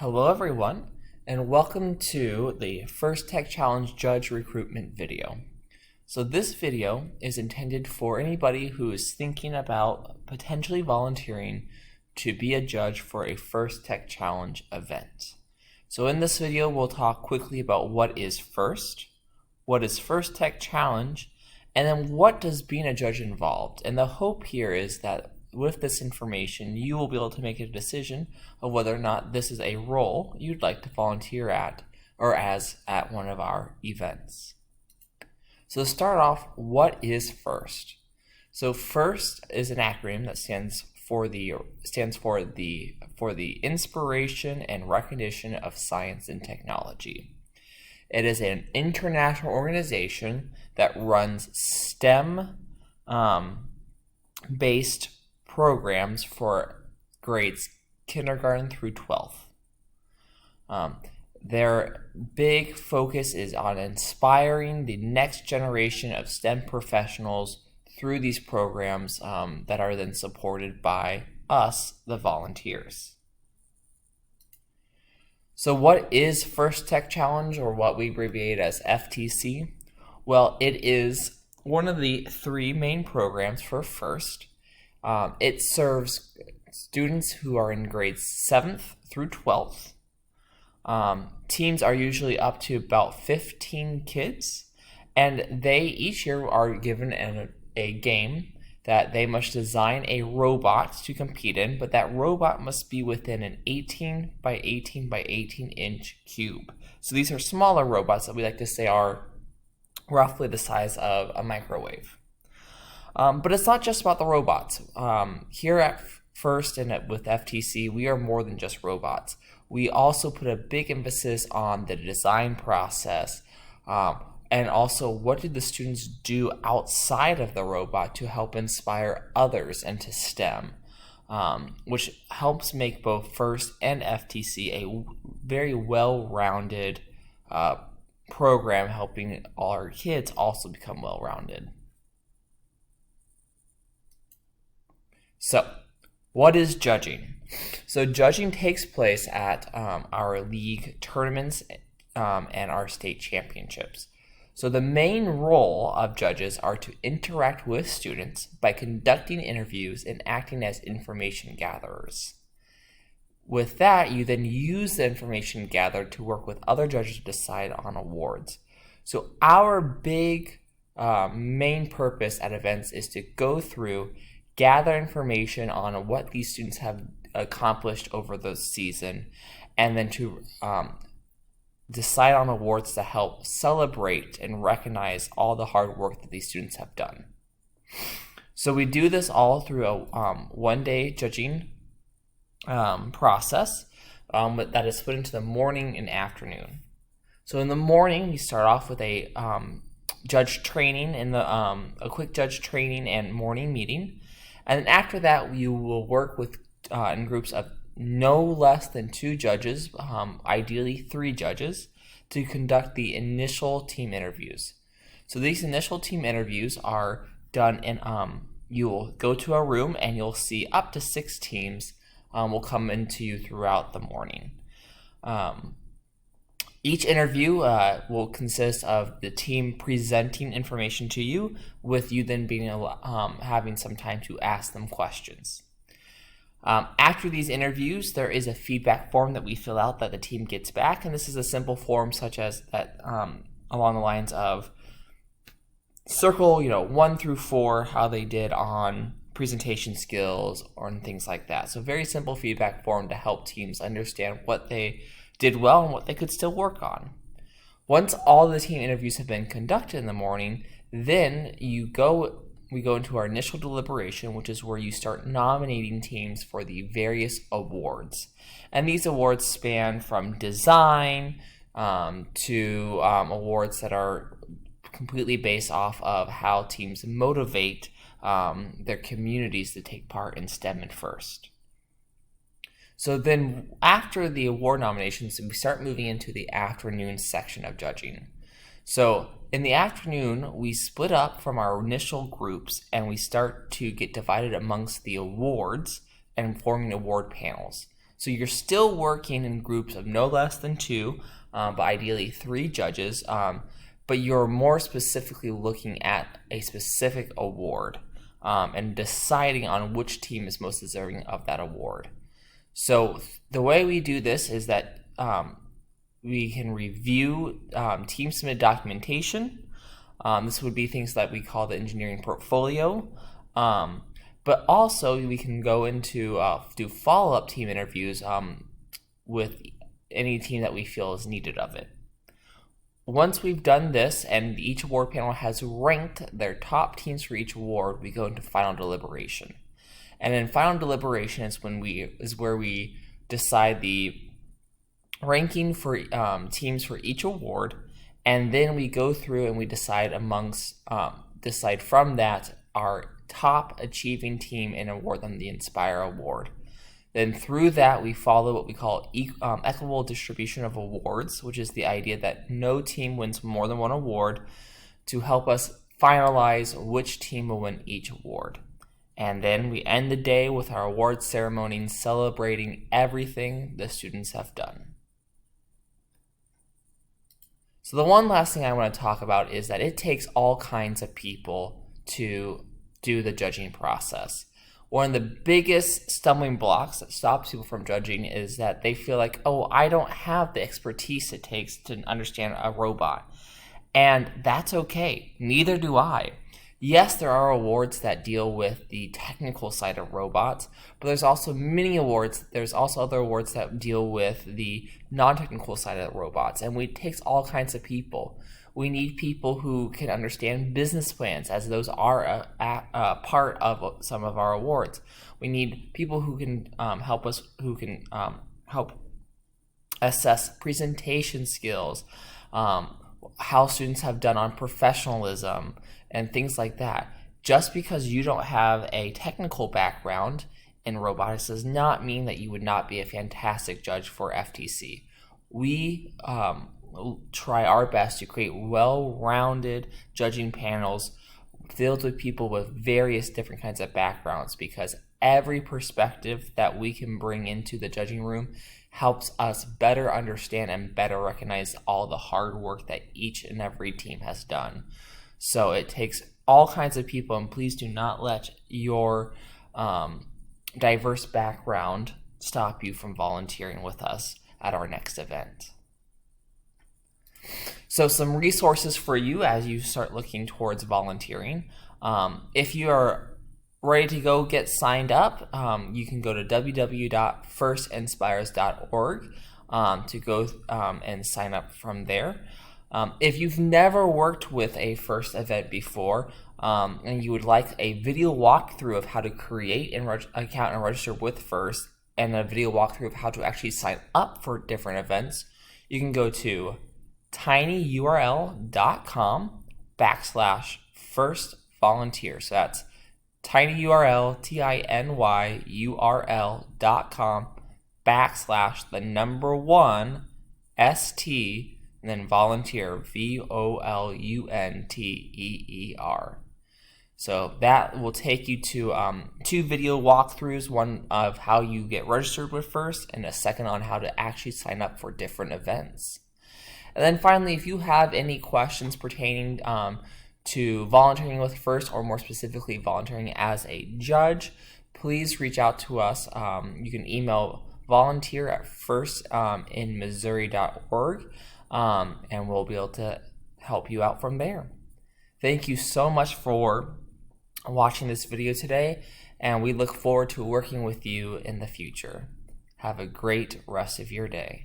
Hello everyone, and welcome to the First Tech Challenge Judge Recruitment video. So this video is intended for anybody who is thinking about potentially volunteering to be a judge for a First Tech Challenge event. So in this video, we'll talk quickly about what is First Tech Challenge, and then what does being a judge involved. And the hope here is that with this information, you will be able to make a decision of whether or not this is a role you'd like to volunteer at or as at one of our events. So to start off, what is FIRST? So FIRST is an acronym that stands for the Inspiration and Recognition of Science and Technology. It is an international organization that runs STEM based programs for grades kindergarten through 12th. Their big focus is on inspiring the next generation of STEM professionals through these programs that are then supported by us, the volunteers. So what is First Tech Challenge, or what we abbreviate as FTC? Well, it is one of the three main programs for FIRST. It serves students who are in grades 7th through 12th. Teams are usually up to about 15 kids, and they each year are given a game that they must design a robot to compete in, but that robot must be within an 18 by 18 by 18 inch cube. So these are smaller robots that we like to say are roughly the size of a microwave. But it's not just about the robots. Here at FIRST and with FTC, we are more than just robots. We also put a big emphasis on the design process, and also what do the students do outside of the robot to help inspire others into STEM, which helps make both FIRST and FTC a very well-rounded program, helping all our kids also become well-rounded. So, what is judging? So judging takes place at our league tournaments and our state championships. So the main role of judges are to interact with students by conducting interviews and acting as information gatherers. With that, you then use the information gathered to work with other judges to decide on awards. So our big main purpose at events is to go through, gather information on what these students have accomplished over the season, and then to decide on awards to help celebrate and recognize all the hard work that these students have done. So we do this all through a one-day judging process that is split into the morning and afternoon. So in the morning, we start off with a judge training a quick judge training and morning meeting. And then after that, you will work with in groups of no less than 2 judges, ideally 3 judges, to conduct the initial team interviews. So these initial team interviews are done in, you'll go to a room and you'll see up to 6 teams will come into you throughout the morning. Each interview will consist of the team presenting information to you, with you then being having some time to ask them questions. After these interviews, there is a feedback form that we fill out that the team gets back, and this is a simple form such as that along the lines of circle 1 through 4 how they did on presentation skills or things like that. So very simple feedback form to help teams understand what they did well and what they could still work on. Once all the team interviews have been conducted in the morning, then we go into our initial deliberation, which is where you start nominating teams for the various awards. And these awards span from design to awards that are completely based off of how teams motivate their communities to take part in STEM and FIRST. So then after the award nominations, we start moving into the afternoon section of judging. So in the afternoon, we split up from our initial groups and we start to get divided amongst the awards and forming award panels. So you're still working in groups of no less than 2, but ideally 3 judges, but you're more specifically looking at a specific award and deciding on which team is most deserving of that award. So the way we do this is that we can review team submitted documentation. This would be things that we call the engineering portfolio. But also we can go into do follow-up team interviews with any team that we feel is needed of it. Once we've done this and each award panel has ranked their top teams for each award, we go into final deliberation. And in final deliberation is where we decide the ranking for teams for each award, and then we go through and we decide from that our top achieving team and award them the Inspire Award. Then through that we follow what we call equitable distribution of awards, which is the idea that no team wins more than one award, to help us finalize which team will win each award. And then we end the day with our award ceremony celebrating everything the students have done. So the one last thing I want to talk about is that it takes all kinds of people to do the judging process. One of the biggest stumbling blocks that stops people from judging is that they feel like, oh, I don't have the expertise it takes to understand a robot. And that's okay. Neither do I. Yes, there are awards that deal with the technical side of robots, but there's also many awards. There's also other awards that deal with the non-technical side of robots, and it takes all kinds of people. We need people who can understand business plans, as those are a part of some of our awards. We need people who can help us, who can help assess presentation skills, how students have done on professionalism, and things like that. Just because you don't have a technical background in robotics does not mean that you would not be a fantastic judge for FTC. We try our best to create well-rounded judging panels filled with people with various different kinds of backgrounds, because every perspective that we can bring into the judging room helps us better understand and better recognize all the hard work that each and every team has done. So it takes all kinds of people, and please do not let your diverse background stop you from volunteering with us at our next event. So some resources for you as you start looking towards volunteering. If you are ready to go get signed up, you can go to www.firstinspires.org to go and sign up from there. If you've never worked with a FIRST event before, and you would like a video walkthrough of how to create an account and register with FIRST, and a video walkthrough of how to actually sign up for different events, you can go to tinyurl.com/firstvolunteer. So that's tinyurl, tinyurl.com/1ST and then volunteer, VOLUNTEER. So that will take you to 2 video walkthroughs, one of how you get registered with FIRST and a second on how to actually sign up for different events. And then finally, if you have any questions pertaining to volunteering with FIRST, or more specifically volunteering as a judge, please reach out to us. You can email volunteer@firstinmissouri.org, and we'll be able to help you out from there. Thank you so much for watching this video today, and we look forward to working with you in the future. Have a great rest of your day.